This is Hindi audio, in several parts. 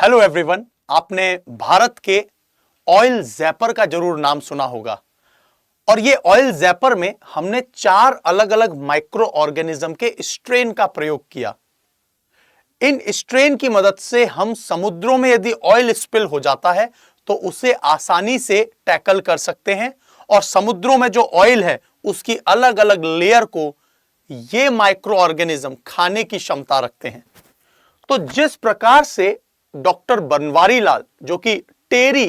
हेलो एवरीवन, आपने भारत के ऑयल जैपर का जरूर नाम सुना होगा। और ये ऑयल जैपर में हमने 4 अलग अलग माइक्रो ऑर्गेनिज्म के स्ट्रेन का प्रयोग किया। इन स्ट्रेन की मदद से हम समुद्रों में यदि ऑयल स्पिल हो जाता है तो उसे आसानी से टैकल कर सकते हैं और समुद्रों में जो ऑयल है उसकी अलग अलग लेयर को ये माइक्रो ऑर्गेनिज्म खाने की क्षमता रखते हैं। तो जिस प्रकार से डॉक्टर बनवारी लाल, जो कि TERI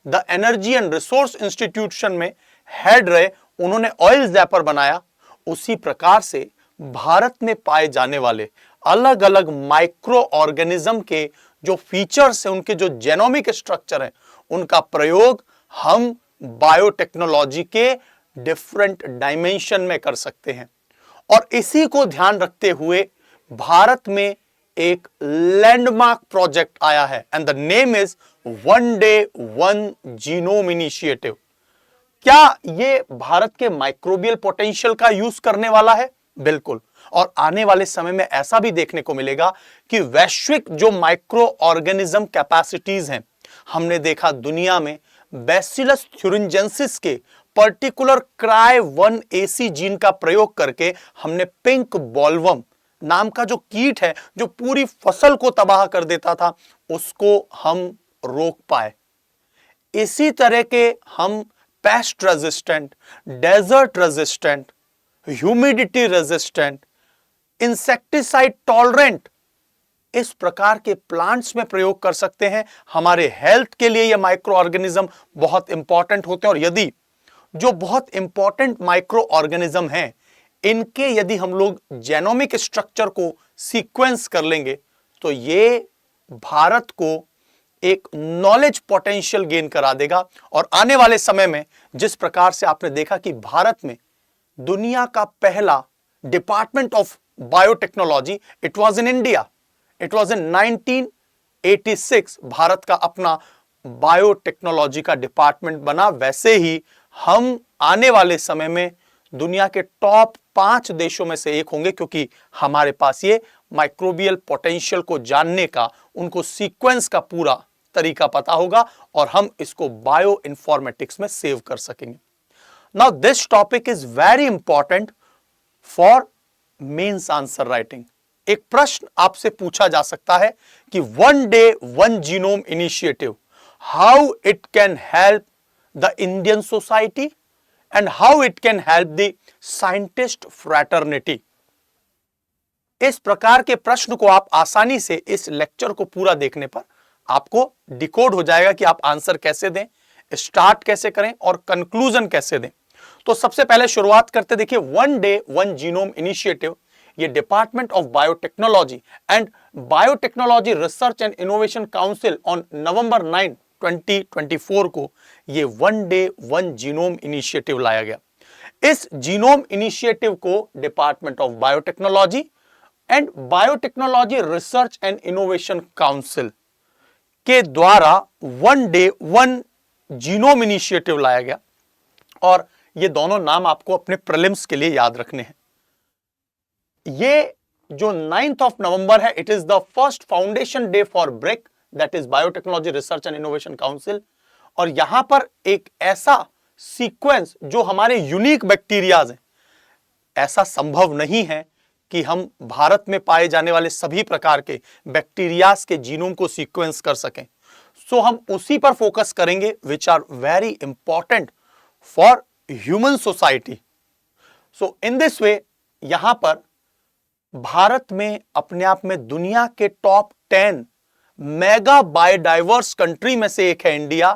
the energy and resource institution में हेड रहे, उन्होंने ऑयल जैपर बनाया, उसी प्रकार से भारत में पाए जाने वाले अलग अलग माइक्रो ऑर्गेनिज्म के जो फीचर्स हैं, उनके जो जेनोमिक स्ट्रक्चर हैं, उनका प्रयोग हम बायोटेक्नोलॉजी के डिफरेंट डायमेंशन में कर सकते हैं। और इसी को ध्यान रखते हुए भारत में एक लैंडमार्क प्रोजेक्ट आया है and the name is one day one genome initiative. क्या ये भारत के माइक्रोबियल पोटेंशियल का यूज करने वाला है? बिल्कुल। और आने वाले समय में ऐसा भी देखने को मिलेगा कि वैश्विक जो माइक्रो ऑर्गेनिज्म कैपेसिटीज हैं, हमने देखा दुनिया में बैसिलस थ्यूरिंजेंसिस के पर्टिकुलर CRY1AC जीन का प्रयोग करके हमने पिंक बॉलवर्म नाम का जो कीट है, जो पूरी फसल को तबाह कर देता था, उसको हम रोक पाए। इसी तरह के हम pest resistant, desert resistant, humidity resistant, insecticide tolerant इस प्रकार के प्लांट्स में प्रयोग कर सकते हैं। हमारे हेल्थ के लिए ये माइक्रो ऑर्गेनिज्म बहुत इंपॉर्टेंट होते हैं। और यदि जो बहुत इंपॉर्टेंट माइक्रो ऑर्गेनिज्म हैं, इनके यदि हम लोग जेनोमिक स्ट्रक्चर को सीक्वेंस कर लेंगे तो ये भारत को एक नॉलेज पोटेंशियल गेन करा देगा। और आने वाले समय में जिस प्रकार से आपने देखा कि भारत में दुनिया का पहला department of biotechnology, it was in India, it was in 1986 Bharat का अपना बायोटेक्नोलॉजी का डिपार्टमेंट बना। वैसे ही हम आने वाले समय में दुनिया के टॉप 5 देशों में से एक होंगे, क्योंकि हमारे पास ये माइक्रोबियल पोटेंशियल को जानने का, उनको सीक्वेंस का पूरा तरीका पता होगा और हम इसको बायो इन्फॉर्मेटिक्स में सेव कर सकेंगे। Now this topic is very important for mains answer writing. एक प्रश्न आपसे पूछा जा सकता है कि one day one genome initiative, how it can help the Indian society and how it can help the scientist fraternity। इस प्रकार के प्रश्न को आप आसानी से इस लेक्चर को पूरा देखने पर आपको डिकोड हो जाएगा कि आप आंसर कैसे दें, स्टार्ट कैसे करें और कंक्लूजन कैसे दें। तो सबसे पहले शुरुआत करते, देखिए one day one genome initiative, ये department of biotechnology and biotechnology research and innovation council on November 9, 2024 को ये one day one genome initiative लाया गया। इस जीनोम इनिशिएटिव को department of biotechnology and biotechnology research and innovation council के द्वारा one day one genome initiative लाया गया। और ये दोनों नाम आपको अपने प्रीलिम्स के लिए याद रखने हैं। ये जो 9th of November है, it is the first foundation day for brick, that is biotechnology research and innovation council. और यहां पर एक ऐसा सीक्वेंस जो हमारे यूनिक बैक्टीरियाज हैं, ऐसा संभव नहीं है कि हम भारत में पाए जाने वाले सभी प्रकार के बैक्टीरियाज के जीनोम को सीक्वेंस कर सकें। सो हम उसी पर फोकस करेंगे which are very important for human society. So in this way यहां पर भारत में अपने आप में दुनिया के टॉप 10 मेगा बायोडाइवर्स कंट्री में से एक है इंडिया।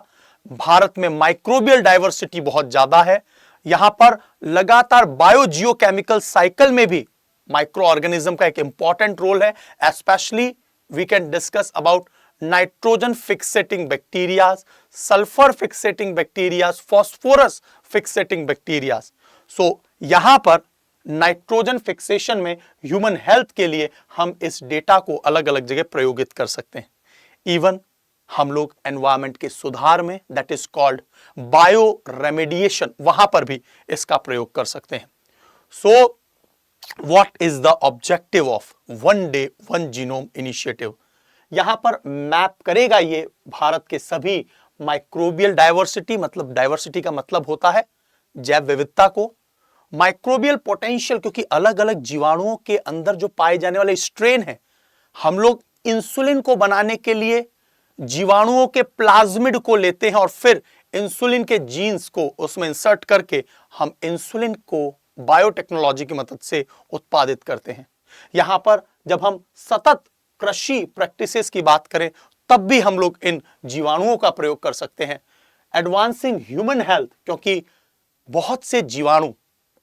भारत में माइक्रोबियल डाइवर्सिटी बहुत ज्यादा है। यहां पर लगातार बायो जियोकेमिकल साइकिल में भी माइक्रो ऑर्गेनिज्म का एक इंपॉर्टेंट रोल है। Especially we can discuss about nitrogen fixating bacterias, sulphur fixating bacterias, phosphorus fixating bacterias. So यहां पर नाइट्रोजन फिक्सेशन में ह्यूमन हेल्थ के लिए हम इस डेटा को अलग अलग जगह प्रयोगित कर सकते हैं। इवन हम लोग एनवायरमेंट के सुधार में, that is called bio remediation, वहां पर भी इसका प्रयोग कर सकते हैं। So what is the objective of one day one genome initiative? यहां पर मैप करेगा ये भारत के सभी माइक्रोबियल डाइवर्सिटी, मतलब डाइवर्सिटी का मतलब होता है जैव विविधता को, माइक्रोबियल पोटेंशियल, क्योंकि अलग अलग जीवाणुओं के अंदर जो पाए जाने वाले स्ट्रेन है, हम लोग इंसुलिन को बनाने के लिए जीवाणुओं के प्लाज्मिड को लेते हैं और फिर इंसुलिन के जीन्स को उसमें इंसर्ट करके हम इंसुलिन को बायोटेक्नोलॉजी की मदद से उत्पादित करते हैं। यहां पर जब हम सतत कृषि प्रैक्टिसेस की बात करें तब भी हम लोग इन जीवाणुओं का प्रयोग कर सकते हैं। एडवांसिंग ह्यूमन हेल्थ, क्योंकि बहुत से जीवाणु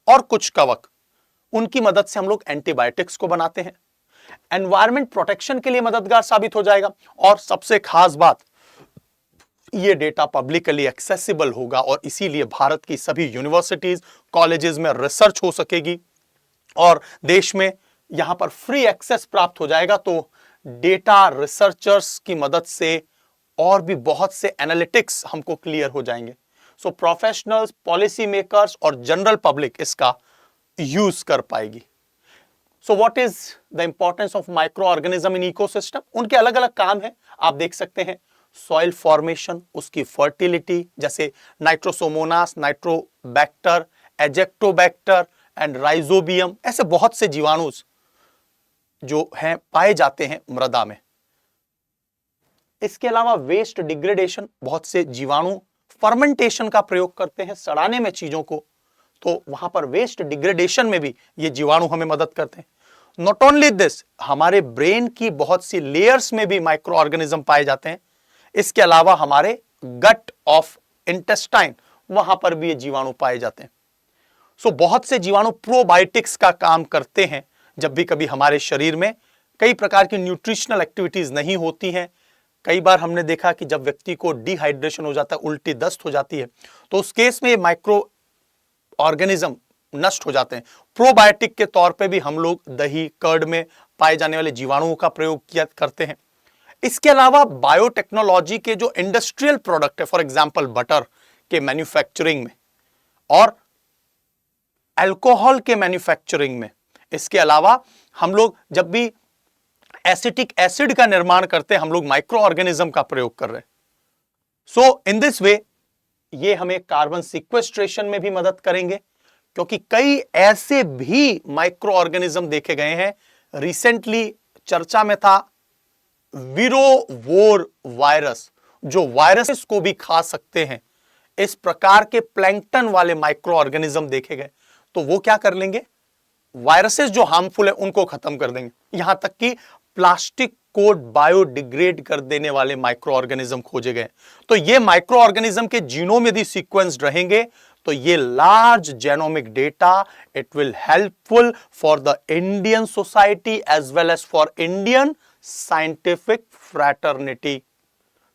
और कुछ कवक, उनकी मदद से हम लोग एंटीबायोटिक्स को बनाते हैं। एनवायरमेंट प्रोटेक्शन के लिए मददगार साबित हो जाएगा और सबसे खास बात, ये डेटा पब्लिकली एक्सेसिबल होगा और इसीलिए भारत की सभी यूनिवर्सिटीज, कॉलेजेस में रिसर्च हो सकेगी और देश में यहां पर फ्री एक्सेस प्राप्त हो जाएगा। तो डेटा रिसर्चर्स की मदद से और भी बहुत से एनालिटिक्स हमको क्लियर हो जाएंगे। सो प्रोफेशनल्स, पॉलिसी मेकर्स और जनरल पब्लिक इसका यूज कर पाएगी। So what is the importance of micro organism in ecosystem? उनके अलग अलग काम है, आप देख सकते हैं। सॉइल फॉर्मेशन, उसकी फर्टिलिटी, जैसे नाइट्रोसोमोनास, नाइट्रोबैक्टर, एजेक्टोबैक्टर एंड राइजोबियम, ऐसे बहुत से जीवाणु जो हैं पाए जाते हैं मृदा में। इसके अलावा वेस्ट डिग्रेडेशन, बहुत से जीवाणु फर्मेंटेशन का प्रयोग करते हैं सड़ाने में चीजों को, तो वहां पर वेस्ट डिग्रेडेशन में भी ये जीवाणु हमें मदद करते हैं। नॉट ओनली दिस, हमारे ब्रेन की बहुत सी लेयर्स में भी माइक्रो ऑर्गेनिज्म पाए जाते हैं। इसके अलावा हमारे गट ऑफ इंटेस्टाइन, वहां पर भी ये जीवाणु पाए जाते हैं। सो बहुत से जीवाणु प्रोबायोटिक्स का काम करते हैं। जब भी कभी हमारे शरीर में कई प्रकार की न्यूट्रिशनल एक्टिविटीज नहीं होती हैं, कई बार हमने देखा कि जब व्यक्ति को डिहाइड्रेशन हो जाता है, उल्टी दस्त हो जाती है, तो उस केस में ये माइक्रो ऑर्गेनिज्म नष्ट हो जाते हैं। प्रोबायोटिक के तौर पे भी हम लोग दही, कर्ड में पाए जाने वाले जीवाणुओं का प्रयोग किया करते हैं। इसके अलावा बायोटेक्नोलॉजी के जो इंडस्ट्रियल प्रोडक्ट है, फॉर एग्जांपल बटर के मैन्युफैक्चरिंग में और अल्कोहल के मैन्युफैक्चरिंग में, इसके अलावा हम लोग जब भी एसिटिक एसिड का निर्माण करते हैं, हम लोग माइक्रो ऑर्गेनिज्म का प्रयोग कर रहे हैं। सो इन दिस वे ये हमें कार्बन सिक्वेस्ट्रेशन में भी मदद करेंगे, क्योंकि कई ऐसे भी माइक्रो ऑर्गेनिज्म देखे गए हैं। रिसेंटली चर्चा में था विरोवोर वायरस, जो वायरस को भी खा सकते हैं। इस प्रकार के प्लैंकटन वाले माइक्रो ऑर्गेनिज्म देखे गए, तो वो क्या कर लेंगे, वायरसेस जो हार्मफुल है उनको खत्म कर देंगे। यहां तक कि प्लास्टिक को बायोडिग्रेड कर देने वाले माइक्रो ऑर्गेनिज्म खोजे गए। तो ये माइक्रो ऑर्गेनिज्म के जीनोम यदि सीक्वेंस्ड रहेंगे तो ये large genomic data, it will helpful for the Indian society as well as for Indian scientific fraternity.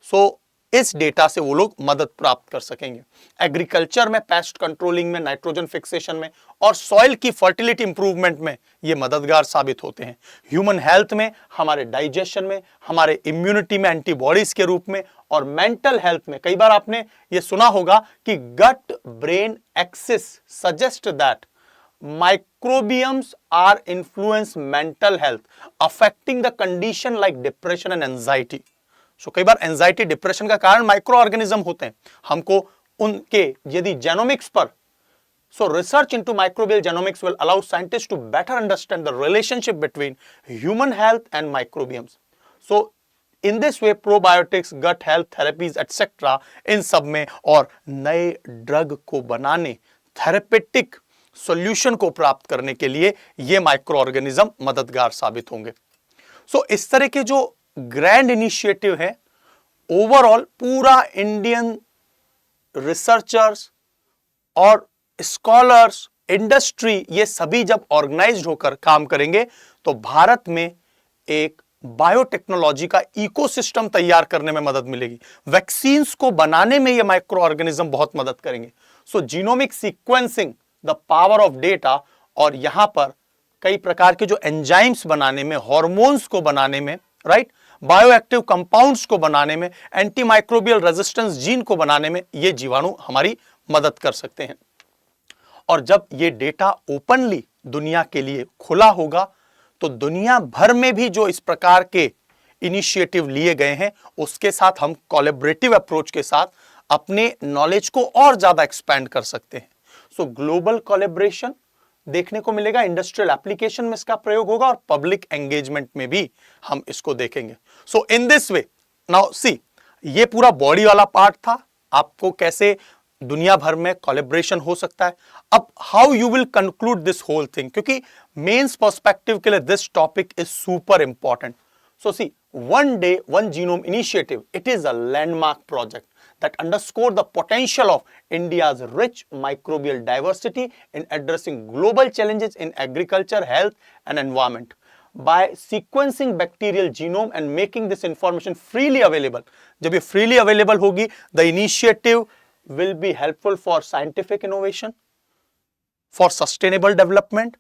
So इस डेटा से वो लोग मदद प्राप्त कर सकेंगे। एग्रीकल्चर में, पेस्ट कंट्रोलिंग में, नाइट्रोजन फिक्सेशन में और सॉइल की फर्टिलिटी इंप्रूवमेंट में ये मददगार साबित होते हैं। ह्यूमन हेल्थ में, हमारे डाइजेशन में, हमारे इम्यूनिटी में एंटीबॉडीज के रूप में और मेंटल हेल्थ में। कई बार आपने ये सुना होगा कि gut brain axis suggest that microbials are influence mental health, affecting the condition like depression and anxiety. So कई बार एंजाइटी, डिप्रेशन का कारण माइक्रो ऑर्गेनिज्म होते हैं। हमको उनके यदि जेनोमिक्स पर, so research into microbial genomics will allow scientists to better understand the relationship between human health and microbiomes. So in this way probiotics, gut health therapies etc. इन सब में और नए ड्रग को बनाने, थेरेपेटिक सॉल्यूशन को प्राप्त करने के लिए ये माइक्रो ऑर्गेनिज्म मददगार साबित होंगे। सो इस तरह के जो ग्रैंड इनिशिएटिव है, ओवरऑल पूरा इंडियन रिसर्चर्स और स्कॉलर्स, इंडस्ट्री, ये सभी जब ऑर्गेनाइज्ड होकर काम करेंगे तो भारत में एक बायोटेक्नोलॉजी का इकोसिस्टम तैयार करने में मदद मिलेगी। वैक्सीन्स को बनाने में ये माइक्रो ऑर्गेनिज्म बहुत मदद करेंगे। So genomic sequencing, the power of data, और यहां पर कई प्रकार के जो एंजाइम्स बनाने में, हार्मोन्स को बनाने में, राइट, बायोएक्टिव कंपाउंड्स को बनाने में, एंटीमाइक्रोबियल रेजिस्टेंस जीन को बनाने में ये जीवाणु हमारी मदद कर सकते हैं। और जब ये डेटा ओपनली दुनिया के लिए खुला होगा तो दुनिया भर में भी जो इस प्रकार के इनिशिएटिव लिए गए हैं उसके साथ हम कोलैबोरेटिव अप्रोच के साथ अपने नॉलेज को और ज्यादा एक्सपैंड कर सकते हैं। सो ग्लोबल कोलैबोरेशन देखने को मिलेगा, इंडस्ट्रियल एप्लीकेशन में इसका प्रयोग होगा और पब्लिक एंगेजमेंट में भी हम इसको देखेंगे। सो in this way now see, ये पूरा बॉडी वाला पार्ट था, आपको कैसे दुनिया भर में कोलैबोरेशन हो सकता है। अब how you will conclude this whole thing, क्योंकि मेंस पर्सपेक्टिव के लिए this topic is super important. So see, one day one genome initiative, it is a landmark project that underscore the potential of India's rich microbial diversity in addressing global challenges in agriculture, health and environment. By sequencing bacterial genome and making this information freely available, जब ये freely available होगी, the initiative will be helpful for scientific innovation, for sustainable development.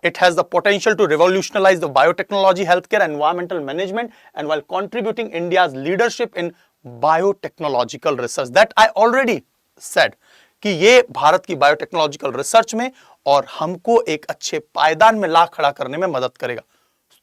It has the potential to revolutionize the biotechnology, healthcare, environmental management, and while contributing India's leadership in biotechnological research. That I already said कि ये भारत की बायोटेक्नोलॉजिकल रिसर्च में और हमको एक अच्छे पायदान में ला खड़ा करने में मदद करेगा।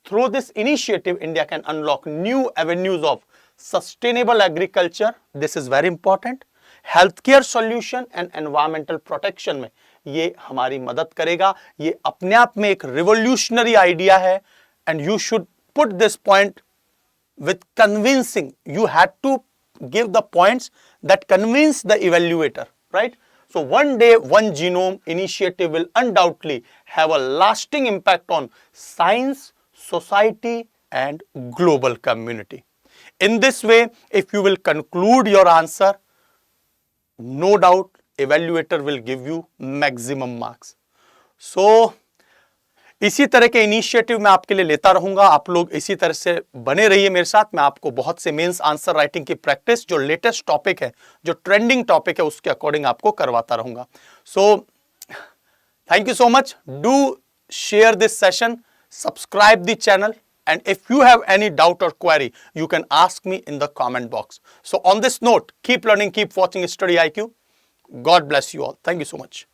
Through this initiative, India can unlock new avenues of sustainable agriculture. This is very important. Healthcare solution and environmental protection में ये हमारी मदद करेगा। ये अपने आप में एक रिवोल्यूशनरी आइडिया है and you should put this point with convincing, you had to give the points that convince the evaluator, right? So one day one genome initiative will undoubtedly have a lasting impact on science, society and global community. In this way, if you will conclude your answer, no doubt evaluator will give you maximum marks. So इसी तरह के इनिशिएटिव मैं आपके लिए लेता रहूंगा। आप लोग इसी तरह से बने रहिए मेरे साथ। मैं आपको बहुत से मेंस आंसर राइटिंग की प्रैक्टिस, जो लेटेस्ट टॉपिक है, जो ट्रेंडिंग टॉपिक है, उसके अकॉर्डिंग आपको करवाता रहूंगा। So thank you so much. Do share this session, subscribe the channel, and if you have any doubt or query, you can ask me in the comment box. So on this note, keep learning, keep watching Study IQ. God bless you all. Thank you so much.